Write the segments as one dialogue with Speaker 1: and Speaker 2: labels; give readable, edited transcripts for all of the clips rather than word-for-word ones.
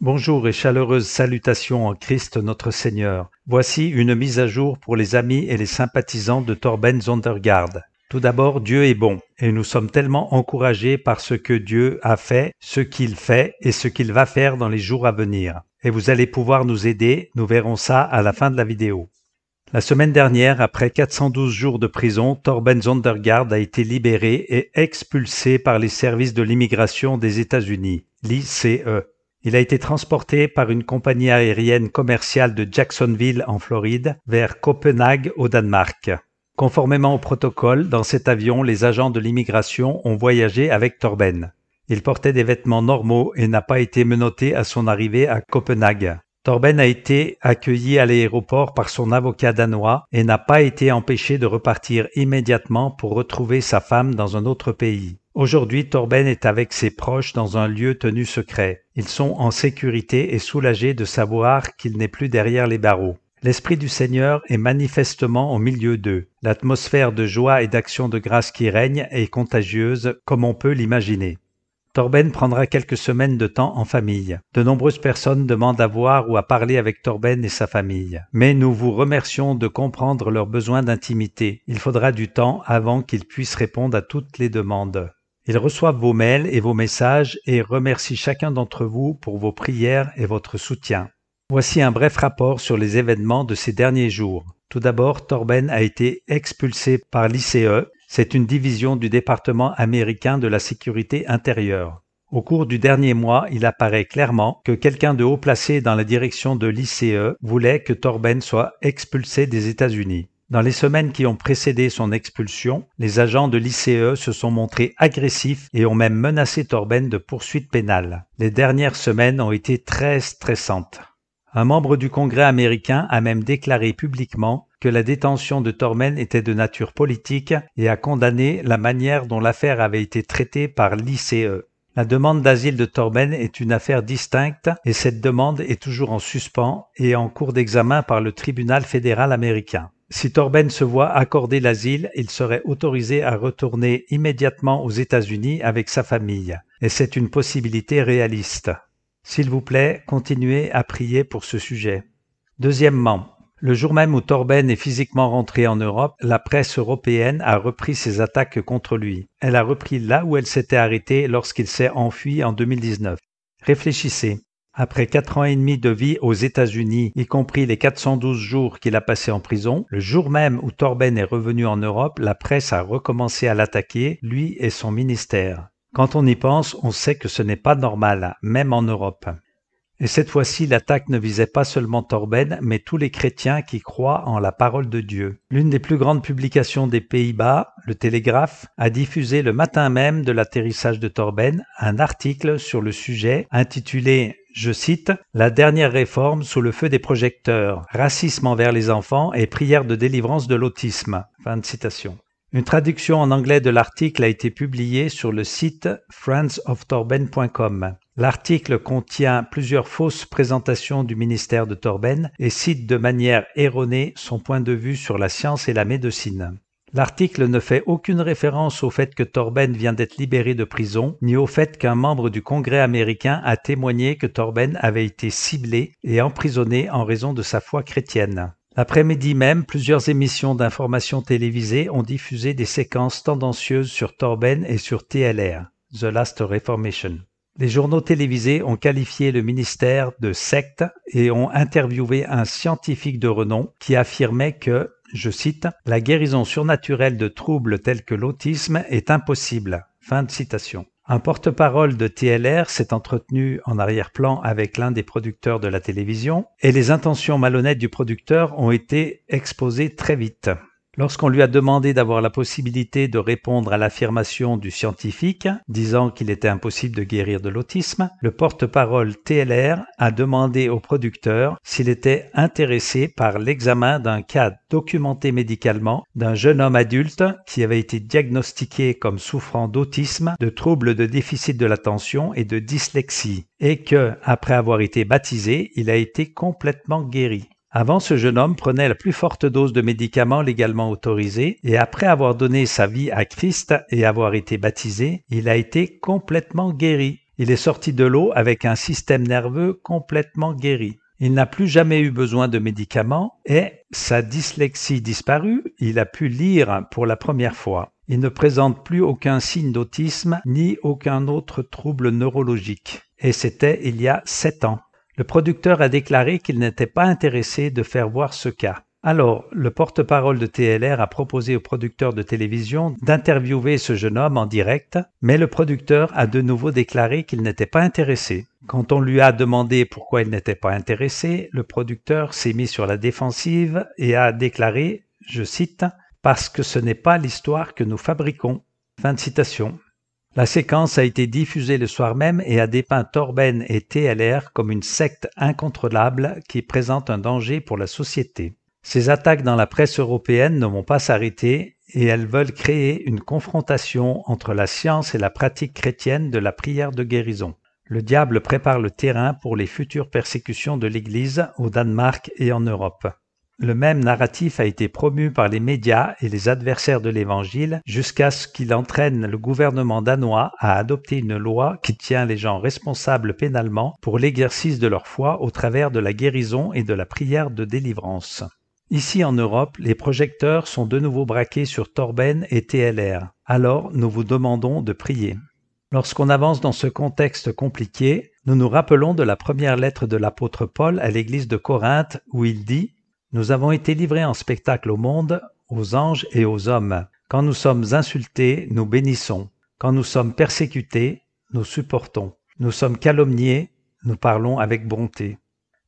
Speaker 1: Bonjour et chaleureuse salutations en Christ notre Seigneur. Voici une mise à jour pour les amis et les sympathisants de Torben Zondergaard. Tout d'abord, Dieu est bon et nous sommes tellement encouragés par ce que Dieu a fait, ce qu'il fait et ce qu'il va faire dans les jours à venir. Et vous allez pouvoir nous aider, nous verrons ça à la fin de la vidéo. La semaine dernière, après 412 jours de prison, Torben Zondergaard a été libéré et expulsé par les services de l'immigration des États-Unis, l'ICE. Il a été transporté par une compagnie aérienne commerciale de Jacksonville en Floride vers Copenhague au Danemark. Conformément au protocole, dans cet avion, les agents de l'immigration ont voyagé avec Torben. Il portait des vêtements normaux et n'a pas été menotté à son arrivée à Copenhague. Torben a été accueilli à l'aéroport par son avocat danois et n'a pas été empêché de repartir immédiatement pour retrouver sa femme dans un autre pays. Aujourd'hui, Torben est avec ses proches dans un lieu tenu secret. Ils sont en sécurité et soulagés de savoir qu'il n'est plus derrière les barreaux. L'Esprit du Seigneur est manifestement au milieu d'eux. L'atmosphère de joie et d'action de grâce qui règne est contagieuse, comme on peut l'imaginer. Torben prendra quelques semaines de temps en famille. De nombreuses personnes demandent à voir ou à parler avec Torben et sa famille. Mais nous vous remercions de comprendre leurs besoins d'intimité. Il faudra du temps avant qu'ils puissent répondre à toutes les demandes. Ils reçoivent vos mails et vos messages et remercient chacun d'entre vous pour vos prières et votre soutien. Voici un bref rapport sur les événements de ces derniers jours. Tout d'abord, Torben a été expulsé par l'ICE. C'est une division du département américain de la sécurité intérieure. Au cours du dernier mois, il apparaît clairement que quelqu'un de haut placé dans la direction de l'ICE voulait que Torben soit expulsé des États-Unis. Dans les semaines qui ont précédé son expulsion, les agents de l'ICE se sont montrés agressifs et ont même menacé Torben de poursuites pénales. Les dernières semaines ont été très stressantes. Un membre du Congrès américain a même déclaré publiquement que la détention de Torben était de nature politique et a condamné la manière dont l'affaire avait été traitée par l'ICE. La demande d'asile de Torben est une affaire distincte et cette demande est toujours en suspens et en cours d'examen par le tribunal fédéral américain. Si Torben se voit accorder l'asile, il serait autorisé à retourner immédiatement aux États-Unis avec sa famille, et c'est une possibilité réaliste. S'il vous plaît, continuez à prier pour ce sujet. Deuxièmement, le jour même où Torben est physiquement rentré en Europe, la presse européenne a repris ses attaques contre lui. Elle a repris là où elle s'était arrêtée lorsqu'il s'est enfui en 2019. Réfléchissez. Après 4 ans et demi de vie aux États-Unis, y compris les 412 jours qu'il a passés en prison, le jour même où Torben est revenu en Europe, la presse a recommencé à l'attaquer, lui et son ministère. Quand on y pense, on sait que ce n'est pas normal, même en Europe. Et cette fois-ci, l'attaque ne visait pas seulement Torben, mais tous les chrétiens qui croient en la parole de Dieu. L'une des plus grandes publications des Pays-Bas, le Télégraphe, a diffusé le matin même de l'atterrissage de Torben un article sur le sujet intitulé, je cite, « La dernière réforme sous le feu des projecteurs, racisme envers les enfants et prière de délivrance de l'autisme ». Fin de citation. Une traduction en anglais de l'article a été publiée sur le site friendsoftorben.com. L'article contient plusieurs fausses présentations du ministère de Torben et cite de manière erronée son point de vue sur la science et la médecine. L'article ne fait aucune référence au fait que Torben vient d'être libéré de prison, ni au fait qu'un membre du Congrès américain a témoigné que Torben avait été ciblé et emprisonné en raison de sa foi chrétienne. L'après-midi même, plusieurs émissions d'information télévisées ont diffusé des séquences tendancieuses sur Torben et sur TLR, The Last Reformation. Les journaux télévisés ont qualifié le ministère de secte et ont interviewé un scientifique de renom qui affirmait que, je cite, « La guérison surnaturelle de troubles tels que l'autisme est impossible ». Fin de citation. Un porte-parole de TLR s'est entretenu en arrière-plan avec l'un des producteurs de la télévision et les intentions malhonnêtes du producteur ont été exposées très vite. Lorsqu'on lui a demandé d'avoir la possibilité de répondre à l'affirmation du scientifique, disant qu'il était impossible de guérir de l'autisme, le porte-parole TLR a demandé au producteur s'il était intéressé par l'examen d'un cas documenté médicalement d'un jeune homme adulte qui avait été diagnostiqué comme souffrant d'autisme, de troubles de déficit de l'attention et de dyslexie, et que, après avoir été baptisé, il a été complètement guéri. Avant, ce jeune homme prenait la plus forte dose de médicaments légalement autorisés et après avoir donné sa vie à Christ et avoir été baptisé, il a été complètement guéri. Il est sorti de l'eau avec un système nerveux complètement guéri. Il n'a plus jamais eu besoin de médicaments et, sa dyslexie disparue, il a pu lire pour la première fois. Il ne présente plus aucun signe d'autisme ni aucun autre trouble neurologique. Et c'était il y a 7 ans. Le producteur a déclaré qu'il n'était pas intéressé de faire voir ce cas. Alors, le porte-parole de TLR a proposé au producteur de télévision d'interviewer ce jeune homme en direct, mais le producteur a de nouveau déclaré qu'il n'était pas intéressé. Quand on lui a demandé pourquoi il n'était pas intéressé, le producteur s'est mis sur la défensive et a déclaré, je cite, « Parce que ce n'est pas l'histoire que nous fabriquons ». Fin de citation. La séquence a été diffusée le soir même et a dépeint Torben et TLR comme une secte incontrôlable qui présente un danger pour la société. Ces attaques dans la presse européenne ne vont pas s'arrêter et elles veulent créer une confrontation entre la science et la pratique chrétienne de la prière de guérison. Le diable prépare le terrain pour les futures persécutions de l'Église au Danemark et en Europe. Le même narratif a été promu par les médias et les adversaires de l'Évangile jusqu'à ce qu'il entraîne le gouvernement danois à adopter une loi qui tient les gens responsables pénalement pour l'exercice de leur foi au travers de la guérison et de la prière de délivrance. Ici en Europe, les projecteurs sont de nouveau braqués sur Torben et TLR. Alors, nous vous demandons de prier. Lorsqu'on avance dans ce contexte compliqué, nous nous rappelons de la première lettre de l'apôtre Paul à l'église de Corinthe où il dit « Nous avons été livrés en spectacle au monde, aux anges et aux hommes. Quand nous sommes insultés, nous bénissons. Quand nous sommes persécutés, nous supportons. Nous sommes calomniés, nous parlons avec bonté. »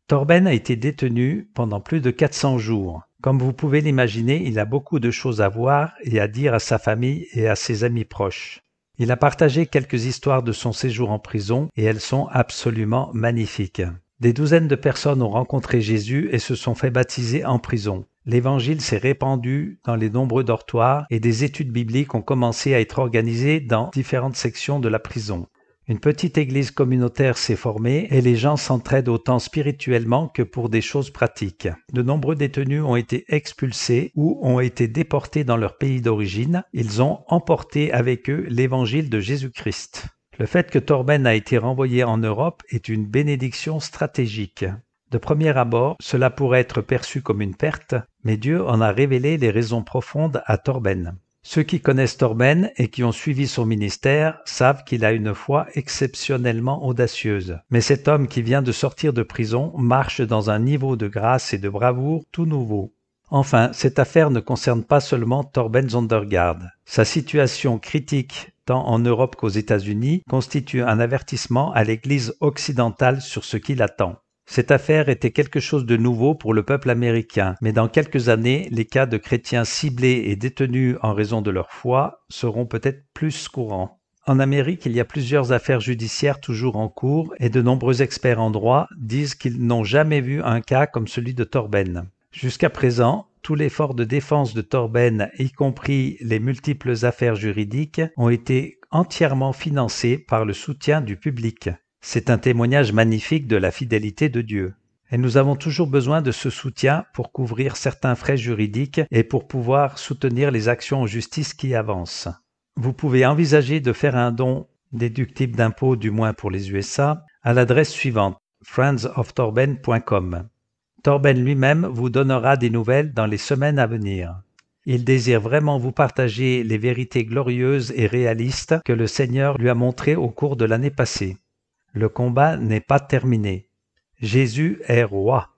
Speaker 1: Torben a été détenu pendant plus de 400 jours. Comme vous pouvez l'imaginer, il a beaucoup de choses à voir et à dire à sa famille et à ses amis proches. Il a partagé quelques histoires de son séjour en prison et elles sont absolument magnifiques. Des douzaines de personnes ont rencontré Jésus et se sont fait baptiser en prison. L'Évangile s'est répandu dans les nombreux dortoirs et des études bibliques ont commencé à être organisées dans différentes sections de la prison. Une petite église communautaire s'est formée et les gens s'entraident autant spirituellement que pour des choses pratiques. De nombreux détenus ont été expulsés ou ont été déportés dans leur pays d'origine. Ils ont emporté avec eux l'évangile de Jésus-Christ. Le fait que Torben a été renvoyé en Europe est une bénédiction stratégique. De premier abord, cela pourrait être perçu comme une perte, mais Dieu en a révélé les raisons profondes à Torben. Ceux qui connaissent Torben et qui ont suivi son ministère savent qu'il a une foi exceptionnellement audacieuse. Mais cet homme qui vient de sortir de prison marche dans un niveau de grâce et de bravoure tout nouveau. Enfin, cette affaire ne concerne pas seulement Torben Zondergaard. Sa situation critique, tant en Europe qu'aux États-Unis, constitue un avertissement à l'Église occidentale sur ce qui l'attend. Cette affaire était quelque chose de nouveau pour le peuple américain, mais dans quelques années, les cas de chrétiens ciblés et détenus en raison de leur foi seront peut-être plus courants. En Amérique, il y a plusieurs affaires judiciaires toujours en cours et de nombreux experts en droit disent qu'ils n'ont jamais vu un cas comme celui de Torben. Jusqu'à présent, tout l'effort de défense de Torben, y compris les multiples affaires juridiques, ont été entièrement financés par le soutien du public. C'est un témoignage magnifique de la fidélité de Dieu. Et nous avons toujours besoin de ce soutien pour couvrir certains frais juridiques et pour pouvoir soutenir les actions en justice qui avancent. Vous pouvez envisager de faire un don déductible d'impôts, du moins pour les USA, à l'adresse suivante, friendsoftorben.com. Torben lui-même vous donnera des nouvelles dans les semaines à venir. Il désire vraiment vous partager les vérités glorieuses et réalistes que le Seigneur lui a montrées au cours de l'année passée. Le combat n'est pas terminé. Jésus est roi.